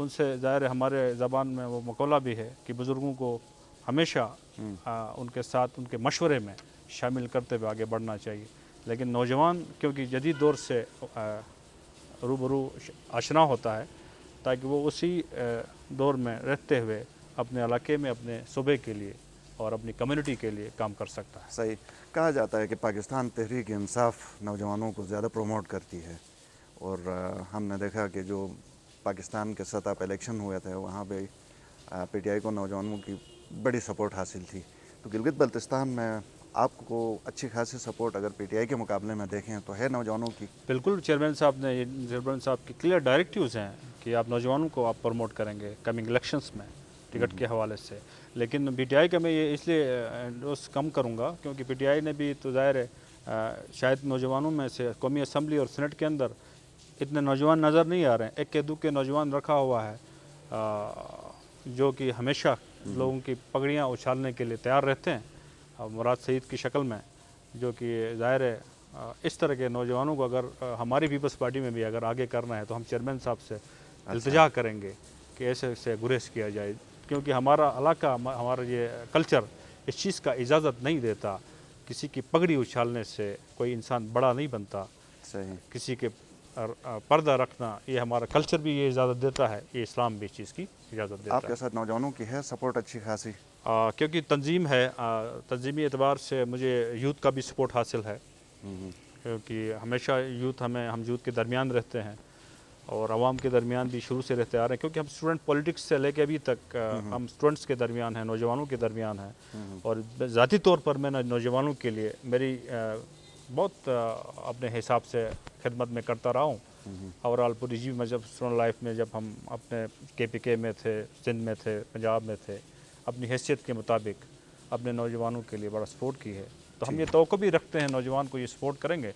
ان سے ظاہر ہمارے زبان میں وہ مقولہ بھی ہے کہ بزرگوں کو ہمیشہ ان کے ساتھ ان کے مشورے میں شامل کرتے ہوئے آگے بڑھنا چاہیے. لیکن نوجوان کیونکہ جدید دور سے روبرو آشنا ہوتا ہے تاکہ وہ اسی دور میں رہتے ہوئے اپنے علاقے میں اپنے صوبے کے لیے اور اپنی کمیونٹی کے لیے کام کر سکتا ہے. صحیح کہا جاتا ہے کہ پاکستان تحریک انصاف نوجوانوں کو زیادہ پروموٹ کرتی ہے، اور ہم نے دیکھا کہ جو پاکستان کے سطح پہ الیکشن ہوئے تھے وہاں پہ پی ٹی آئی کو نوجوانوں کی بڑی سپورٹ حاصل تھی. تو گلگت بلتستان میں آپ کو اچھی خاصی سپورٹ اگر پی ٹی آئی کے مقابلے میں دیکھیں تو ہے نوجوانوں کی؟ بالکل چیئرمین صاحب کی کلیئر ڈائریکٹیوز ہیں کہ آپ نوجوانوں کو آپ پروموٹ کریں گے کمنگ الیکشنز میں ٹکٹ کے حوالے سے. لیکن پی ٹی آئی کا میں یہ اس لیے ڈوز کم کروں گا کیونکہ پی ٹی آئی نے بھی تو ظاہر ہے شاید نوجوانوں میں سے قومی اسمبلی اور سینٹ کے اندر اتنے نوجوان نظر نہیں آ رہے ہیں. ایک کے دو کے نوجوان رکھا ہوا ہے جو کہ ہمیشہ لوگوں کی پگڑیاں اچھالنے کے لیے تیار رہتے ہیں مراد سعید کی شکل میں، جو کہ ظاہر ہے اس طرح کے نوجوانوں کو اگر ہماری پیپلز پارٹی میں بھی اگر آگے کرنا ہے تو ہم چیئرمین صاحب سے التجا کریں گے کہ ایسے سے گریز کیا جائے، کیونکہ ہمارا علاقہ ہمارا یہ کلچر اس چیز کا اجازت نہیں دیتا. کسی کی پگڑی اچھالنے سے کوئی انسان بڑا نہیں بنتا. صحیح. کسی کے پردہ رکھنا یہ ہمارا کلچر بھی یہ اجازت دیتا ہے، یہ اسلام بھی اس چیز کی اجازت دیتا ہے. آپ کے ساتھ نوجوانوں کی ہے سپورٹ اچھی خاصی؟ کیونکہ تنظیم ہے، تنظیمی اعتبار سے مجھے یوتھ کا بھی سپورٹ حاصل ہے کیونکہ ہمیشہ ہم یوتھ کے درمیان رہتے ہیں اور عوام کے درمیان بھی شروع سے رہتے آ رہے ہیں کیونکہ ہم اسٹوڈنٹ پولیٹکس سے لے کے ابھی تک ہم اسٹوڈنٹس کے درمیان ہیں، نوجوانوں کے درمیان ہیں. اور ذاتی طور پر میں نوجوانوں کے لیے میری بہت اپنے حساب سے خدمت میں کرتا رہا ہوں. اوور آل پوری جی میں جب اسٹوڈنٹ لائف میں جب ہم اپنے کے پی کے میں تھے، سندھ میں تھے، پنجاب میں تھے، اپنی حیثیت کے مطابق اپنے نوجوانوں کے لیے بڑا سپورٹ کی ہے. تو ہم یہ توقع بھی رکھتے ہیں نوجوان کو یہ سپورٹ کریں گے،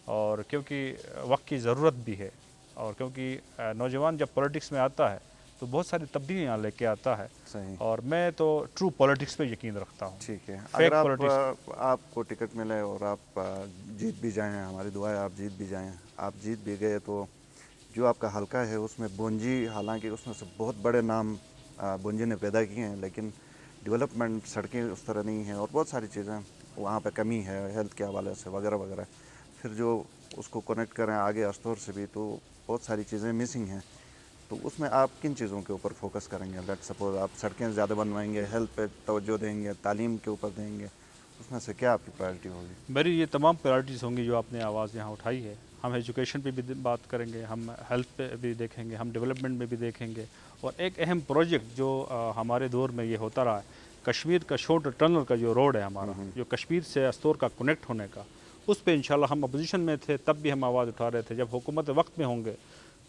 اور کیونکہ وقت کی ضرورت بھی ہے اور کیونکہ نوجوان جب پولیٹکس میں آتا ہے تو بہت ساری تبدیلیاں لے کے آتا ہے. صحیح. اور میں تو ٹرو پولیٹکس پہ یقین رکھتا ہوں. ٹھیک ہے. اگر آپ کو ٹکٹ ملے اور آپ جیت بھی جائیں، ہماری دعا ہے آپ جیت بھی جائیں، آپ جیت بھی گئے تو جو آپ کا حلقہ ہے اس میں بونجی، حالانکہ اس میں سے بہت بڑے نام بونجی نے پیدا کیے ہیں لیکن ڈیولپمنٹ سڑکیں اس طرح نہیں ہیں اور بہت ساری چیزیں وہاں پہ کمی ہے ہیلتھ کے حوالے سے وغیرہ وغیرہ. پھر جو اس کو کنیکٹ کریں آگے استور سے بھی تو بہت ساری چیزیں مسنگ ہیں. تو اس میں آپ کن چیزوں کے اوپر فوکس کریں گے؟ لیٹ سپوز آپ سڑکیں زیادہ بنوائیں گے، ہیلتھ پہ توجہ دیں گے، تعلیم کے اوپر دیں گے، اس میں سے کیا آپ کی پرائرٹی ہوگی؟ میری یہ تمام پرائرٹیز ہوں گی جو آپ نے آواز یہاں اٹھائی ہے. ہم ایجوکیشن پہ بھی بات کریں گے، ہم ہیلتھ پہ بھی دیکھیں گے، ہم ڈیولپمنٹ میں بھی دیکھیں گے. اور ایک اہم پروجیکٹ جو ہمارے دور میں یہ ہوتا رہا ہے، کشمیر کا شورٹ ٹنل کا جو روڈ ہے ہمارا، جو کشمیر سے استور کا کنیکٹ ہونے کا، اس پہ انشاءاللہ ہم اپوزیشن میں تھے تب بھی ہم آواز اٹھا رہے تھے. جب حکومت وقت میں ہوں گے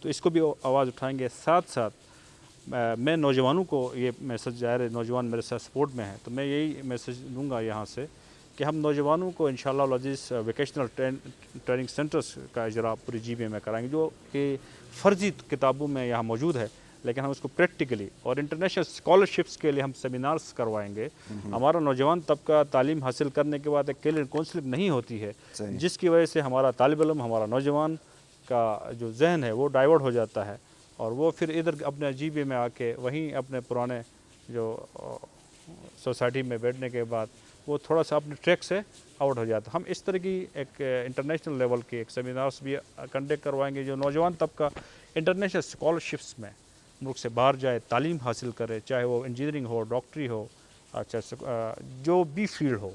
تو اس کو بھی آواز اٹھائیں گے. ساتھ ساتھ میں نوجوانوں کو یہ میسج ظاہر ہے، نوجوان میرے ساتھ سپورٹ میں ہیں تو میں یہی میسج دوں گا یہاں سے کہ ہم نوجوانوں کو انشاءاللہ العزیز ویکیشنل ٹریننگ سینٹرز کا اجرا پوری جی بی میں کرائیں گے، جو کہ فرضی کتابوں میں یہاں موجود ہے لیکن ہم اس کو پریکٹیکلی اور انٹرنیشنل اسکالرشپس کے لیے ہم سیمینارز کروائیں گے. ہمارا نوجوان طبقہ تعلیم حاصل کرنے کے بعد ایک کیریئر کونسلنگ نہیں ہوتی ہے، جس کی وجہ سے ہمارا طالب علم، ہمارا نوجوان کا جو ذہن ہے وہ ڈائیورٹ ہو جاتا ہے اور وہ پھر ادھر اپنے جی بی میں آ کے وہیں اپنے پرانے جو سوسائٹی میں بیٹھنے کے بعد وہ تھوڑا سا اپنے ٹریک سے آؤٹ ہو جاتا ہے. ہم اس طرح کی ایک انٹرنیشنل لیول کے ایک سیمینارز بھی کنڈکٹ کروائیں گے جو نوجوان طبقہ انٹرنیشنل اسکالرشپس میں ملک سے باہر جائے، تعلیم حاصل کرے، چاہے وہ انجینئرنگ ہو، ڈاکٹری ہو، اچھا جو بھی فیلڈ ہو،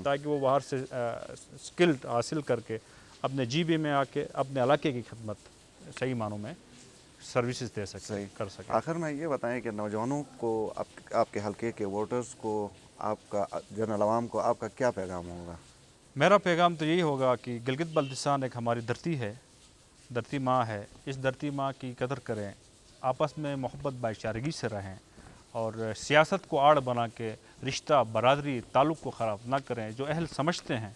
تاکہ وہ باہر سے اسکل حاصل کر کے اپنے جی بی میں آ کے اپنے علاقے کی خدمت صحیح معنوں میں سروسز دے سکے، کر سکے. آخر میں یہ بتائیں کہ نوجوانوں کو، آپ کے حلقے کے ووٹرز کو، آپ کا جنرل عوام کو آپ کا کیا پیغام ہوگا؟ میرا پیغام تو یہی ہوگا کہ گلگت بلتستان ایک ہماری دھرتی ہے، دھرتی ماں ہے. اس دھرتی ماں کی قدر کریں، آپس میں محبت بھائی چارگی سے رہیں اور سیاست کو آڑ بنا کے رشتہ برادری تعلق کو خراب نہ کریں. جو اہل سمجھتے ہیں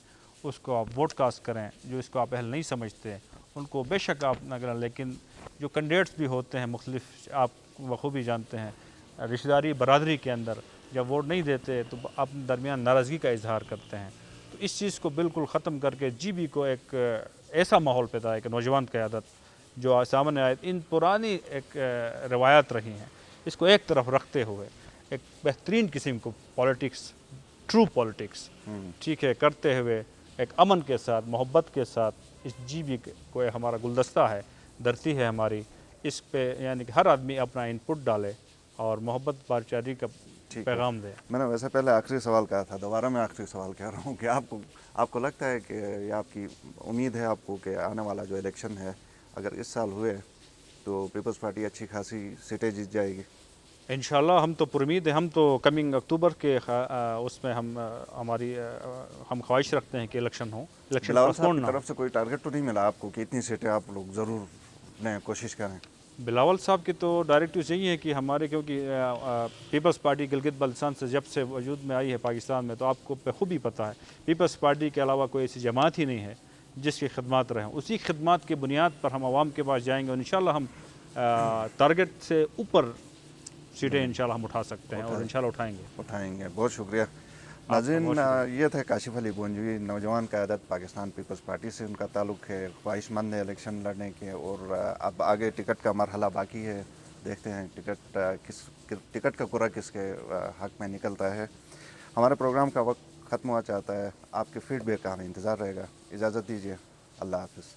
اس کو آپ ووٹ کاسٹ کریں، جو اس کو آپ اہل نہیں سمجھتے ان کو بے شک آپ نہ کریں. لیکن جو کینڈیڈیٹس بھی ہوتے ہیں مختلف، آپ بخوبی جانتے ہیں، رشتہ داری برادری کے اندر جب ووٹ نہیں دیتے تو اپنے درمیان ناراضگی کا اظہار کرتے ہیں. تو اس چیز کو بالکل ختم کر کے جی بی کو ایک ایسا ماحول پیدا ہے کہ نوجوان قیادت جو سامنے آئے ان پرانی ایک روایات رہی ہیں اس کو ایک طرف رکھتے ہوئے ایک بہترین قسم کو پالیٹکس ٹرو پالیٹکس ٹھیک ہے کرتے ہوئے ایک امن کے ساتھ محبت کے ساتھ اس جی بی کو ہمارا گلدستہ ہے دھرتی ہے ہماری اس پہ یعنی کہ ہر آدمی اپنا ان پٹ ڈالے اور محبت بھائی چارگی کا پیغام دے. میں نے ویسے پہلے آخری سوال کہا تھا دوبارہ میں آخری سوال کہہ رہا ہوں کہ آپ کو لگتا ہے کہ یہ آپ کی امید ہے آپ کو کہ آنے والا جو الیکشن ہے اگر اس سال ہوئے تو پیپلز پارٹی اچھی خاصی سیٹیں جیت جائے گی؟ انشاءاللہ ہم تو پر امید ہیں. ہم تو کمنگ اکتوبر کے اس میں ہم خواہش رکھتے ہیں کہ الیکشن ہو. الیکشن بلاول صاحب پوسٹپون کی نہ طرف سے کوئی ٹارگیٹ تو نہیں ملا آپ کو کہ اتنی سیٹیں آپ لوگ ضرور لیں کوشش کریں؟ بلاول صاحب کی تو ڈائریکٹیوز یہی ہے کہ ہمارے کیونکہ پیپلز پارٹی گلگت بلتستان سے جب سے وجود میں آئی ہے پاکستان میں تو آپ کو بخوبی پتہ ہے پیپلز پارٹی کے علاوہ کوئی ایسی جماعت ہی نہیں ہے جس کی خدمات رہیں. اسی خدمات کی بنیاد پر ہم عوام کے پاس جائیں گے اور انشاءاللہ ہم ٹارگیٹ سے اوپر سیٹیں انشاءاللہ ہم اٹھا سکتے ہیں اور انشاءاللہ اٹھائیں گے. بہت شکریہ ناظرین. یہ تھے کاشف علی بونجوی نوجوان قیادت پاکستان پیپلز پارٹی سے. ان کا تعلق ہے خواہش مند ہے الیکشن لڑنے کے اور اب آگے ٹکٹ کا مرحلہ باقی ہے. دیکھتے ہیں ٹکٹ کا کرا کس کے حق میں نکلتا ہے. ہمارے پروگرام کا وقت ختم ہوا چاہتا ہے. آپ کے فیڈ بیک کا ہمیں انتظار رہے گا. اجازت دیجیے. اللہ حافظ.